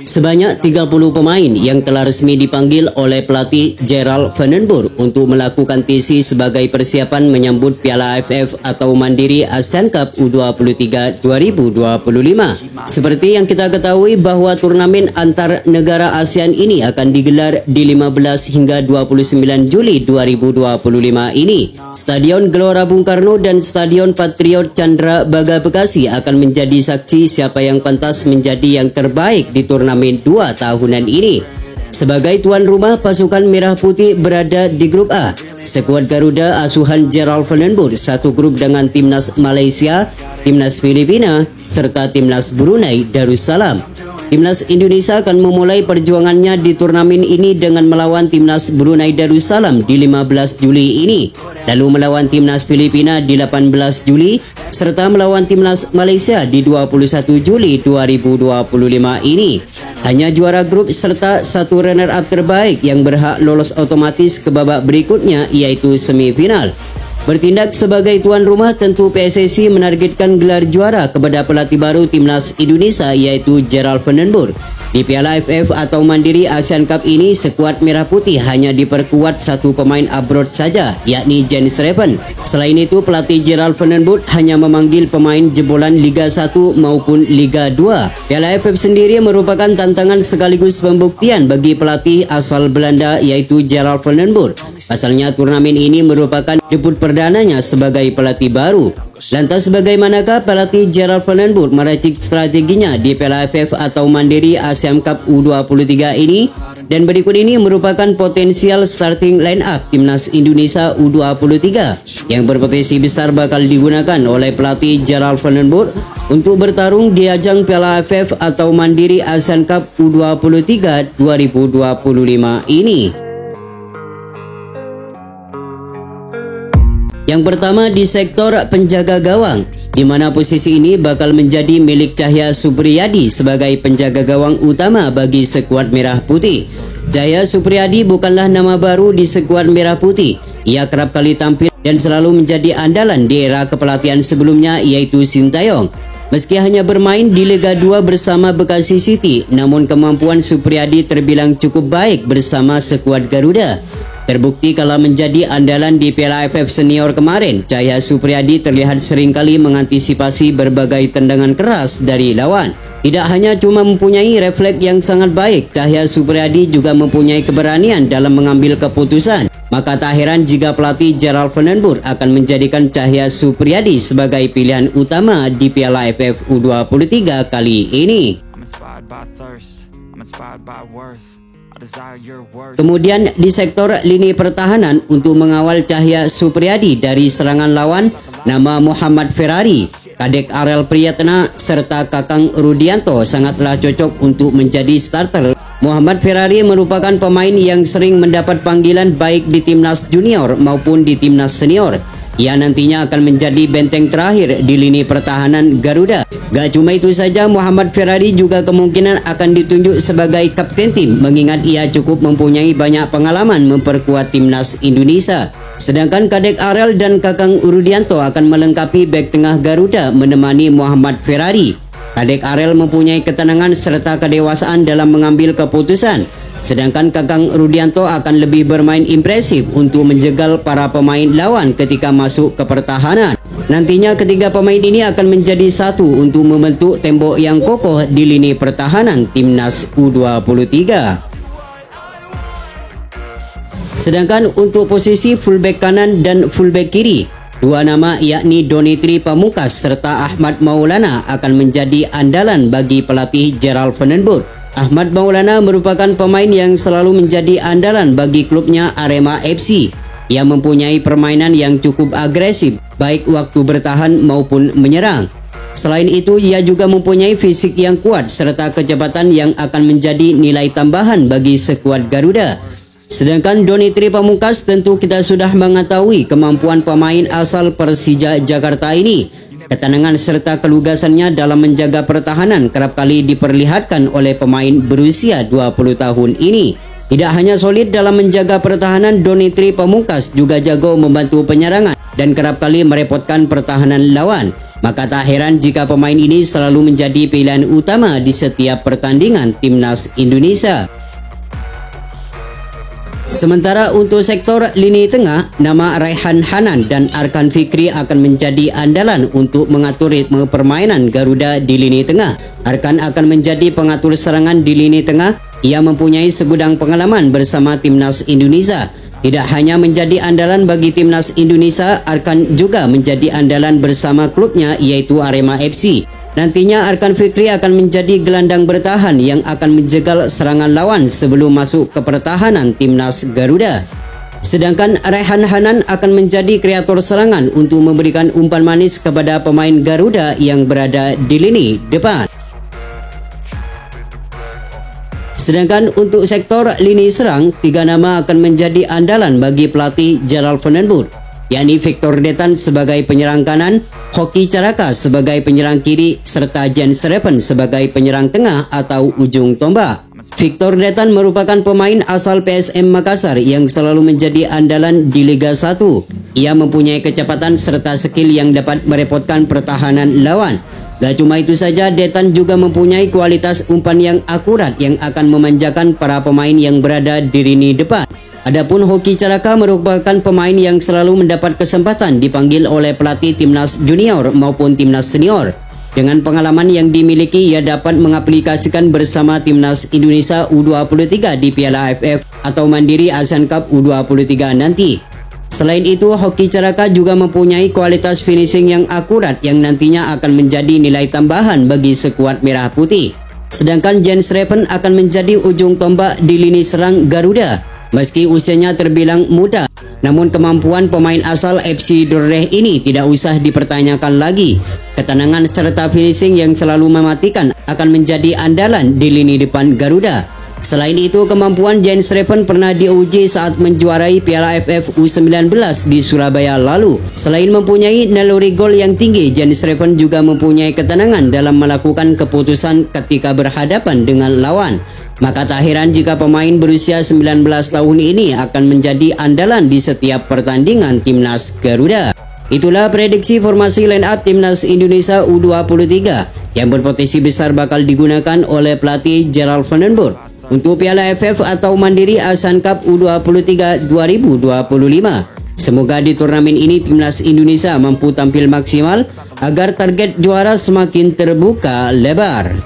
Sebanyak 30 pemain yang telah resmi dipanggil oleh pelatih Gerald Van den Burg untuk melakukan TC sebagai persiapan menyambut Piala AFF atau Mandiri Asian Cup U23 2025. Seperti yang kita ketahui bahwa turnamen antar negara ASEAN ini akan digelar di 15 hingga 29 Juli 2025 ini. Stadion Gelora Bung Karno dan Stadion Patriot Chandra Baga Bekasi akan menjadi saksi siapa yang pantas menjadi yang terbaik di turnamen 2 tahunan ini. Sebagai tuan rumah, pasukan Merah Putih berada di grup A. Skuad Garuda asuhan Gerald Van den Burg satu grup dengan timnas Malaysia, timnas Filipina, serta timnas Brunei Darussalam. Timnas Indonesia akan memulai perjuangannya di turnamen ini dengan melawan timnas Brunei Darussalam di 15 Juli ini, lalu melawan timnas Filipina di 18 Juli, serta melawan timnas Malaysia di 21 Juli 2025 ini. Hanya juara grup serta satu runner-up terbaik yang berhak lolos otomatis ke babak berikutnya, yaitu semifinal. Bertindak sebagai tuan rumah, tentu PSSI menargetkan gelar juara kepada pelatih baru timnas Indonesia, yaitu Gerald Van den Burg. Di Piala AFF atau Mandiri Asian Cup ini, skuad Merah Putih hanya diperkuat satu pemain abroad saja, yakni Jens Reven. Selain itu, pelatih Gerald Van den Burg hanya memanggil pemain jebolan Liga 1 maupun Liga 2. Piala AFF sendiri merupakan tantangan sekaligus pembuktian bagi pelatih asal Belanda, yaitu Gerald Van den Burg. Pasalnya, turnamen ini merupakan debut perdananya sebagai pelatih baru. Lantas bagaimanakah pelatih Gerald Van den Burg meracik strateginya di Piala AFF atau Mandiri Asian Cup U23 ini? Dan berikut ini merupakan potensial starting line up timnas Indonesia U23 yang berpotensi besar bakal digunakan oleh pelatih Gerald Van den Burg untuk bertarung di ajang Piala AFF atau Mandiri Asian Cup U23 2025 ini. Yang pertama di sektor penjaga gawang, di mana posisi ini bakal menjadi milik Cahya Supriyadi sebagai penjaga gawang utama bagi skuad Merah Putih. Cahya Supriyadi bukanlah nama baru di skuad Merah Putih. Ia kerap kali tampil dan selalu menjadi andalan di era kepelatihan sebelumnya, yaitu Sintayong. Meski hanya bermain di Liga 2 bersama Bekasi City, namun kemampuan Supriyadi terbilang cukup baik bersama skuad Garuda. Terbukti kala menjadi andalan di Piala AFF Senior kemarin, Cahya Supriyadi terlihat seringkali mengantisipasi berbagai tendangan keras dari lawan. Tidak hanya cuma mempunyai refleks yang sangat baik, Cahya Supriyadi juga mempunyai keberanian dalam mengambil keputusan. Maka tak heran jika pelatih Gerald Van den Burg akan menjadikan Cahya Supriyadi sebagai pilihan utama di Piala AFF U23 kali ini. Kemudian di sektor lini pertahanan, untuk mengawal Cahya Supriyadi dari serangan lawan, nama Muhammad Ferrari, Kadek Arel Priyatna, serta Kakang Rudianto sangatlah cocok untuk menjadi starter. Muhammad Ferrari merupakan pemain yang sering mendapat panggilan baik di timnas junior maupun di timnas senior. Ia nantinya akan menjadi benteng terakhir di lini pertahanan Garuda. Gak cuma itu saja, Muhammad Ferrari juga kemungkinan akan ditunjuk sebagai kapten tim, mengingat ia cukup mempunyai banyak pengalaman memperkuat timnas Indonesia. Sedangkan Kadek Arel dan Kakang Rudianto akan melengkapi bek tengah Garuda menemani Muhammad Ferrari. Kadek Arel mempunyai ketenangan serta kedewasaan dalam mengambil keputusan. Sedangkan Kakang Rudianto akan lebih bermain impresif untuk menjegal para pemain lawan ketika masuk ke pertahanan. Nantinya ketiga pemain ini akan menjadi satu untuk membentuk tembok yang kokoh di lini pertahanan timnas U23. Sedangkan untuk posisi fullback kanan dan fullback kiri, dua nama yakni Donitri Pamungkas serta Ahmad Maulana akan menjadi andalan bagi pelatih Gerald Van den Burg. Ahmad Maulana merupakan pemain yang selalu menjadi andalan bagi klubnya Arema FC. Ia mempunyai permainan yang cukup agresif, baik waktu bertahan maupun menyerang. Selain itu, ia juga mempunyai fisik yang kuat serta kecepatan yang akan menjadi nilai tambahan bagi skuad Garuda. Sedangkan Donitri Pamungkas, tentu kita sudah mengetahui kemampuan pemain asal Persija Jakarta ini. Ketenangan serta kelugasannya dalam menjaga pertahanan kerap kali diperlihatkan oleh pemain berusia 20 tahun ini. Tidak hanya solid dalam menjaga pertahanan, Donitri Pamungkas juga jago membantu penyerangan dan kerap kali merepotkan pertahanan lawan. Maka tak heran jika pemain ini selalu menjadi pilihan utama di setiap pertandingan timnas Indonesia. Sementara untuk sektor lini tengah, nama Raihan Hanan dan Arkan Fikri akan menjadi andalan untuk mengatur ritme permainan Garuda di lini tengah. Arkan akan menjadi pengatur serangan di lini tengah. Ia mempunyai segudang pengalaman bersama timnas Indonesia. Tidak hanya menjadi andalan bagi timnas Indonesia, Arkan juga menjadi andalan bersama klubnya yaitu Arema FC. Nantinya Arkan Fikri akan menjadi gelandang bertahan yang akan menjegal serangan lawan sebelum masuk ke pertahanan timnas Garuda. Sedangkan Raihan Hanan akan menjadi kreator serangan untuk memberikan umpan manis kepada pemain Garuda yang berada di lini depan. Sedangkan untuk sektor lini serang, 3 nama akan menjadi andalan bagi pelatih Gerald Vandenborg, yakni Victor Detan sebagai penyerang kanan, Hoki Caraka sebagai penyerang kiri, serta Jens Reven sebagai penyerang tengah atau ujung tombak. Victor Detan merupakan pemain asal PSM Makassar yang selalu menjadi andalan di Liga 1. Ia mempunyai kecepatan serta skill yang dapat merepotkan pertahanan lawan. Gak cuma itu saja, Detan juga mempunyai kualitas umpan yang akurat yang akan memanjakan para pemain yang berada di lini depan. Adapun Hoki Caraka merupakan pemain yang selalu mendapat kesempatan dipanggil oleh pelatih timnas junior maupun timnas senior. Dengan pengalaman yang dimiliki, ia dapat mengaplikasikan bersama timnas Indonesia U23 di Piala AFF atau Mandiri Asian Cup U23 nanti. Selain itu, Hoki Caraka juga mempunyai kualitas finishing yang akurat yang nantinya akan menjadi nilai tambahan bagi skuad merah putih. Sedangkan Jens Reven akan menjadi ujung tombak di lini serang Garuda. Meski usianya terbilang muda, namun kemampuan pemain asal FC Dordrecht ini tidak usah dipertanyakan lagi. Ketenangan serta finishing yang selalu mematikan akan menjadi andalan di lini depan Garuda. Selain itu, kemampuan Jens Reven pernah diuji saat menjuarai Piala AFF U19 di Surabaya lalu. Selain mempunyai naluri gol yang tinggi, Jens Reven juga mempunyai ketenangan dalam melakukan keputusan ketika berhadapan dengan lawan. Maka tak heran jika pemain berusia 19 tahun ini akan menjadi andalan di setiap pertandingan timnas Garuda. Itulah prediksi formasi line up timnas Indonesia U23 yang berpotensi besar bakal digunakan oleh pelatih Gerald Vandenborg untuk Piala AFF atau Mandiri Asian Cup U23 2025. Semoga di turnamen ini timnas Indonesia mampu tampil maksimal agar target juara semakin terbuka lebar.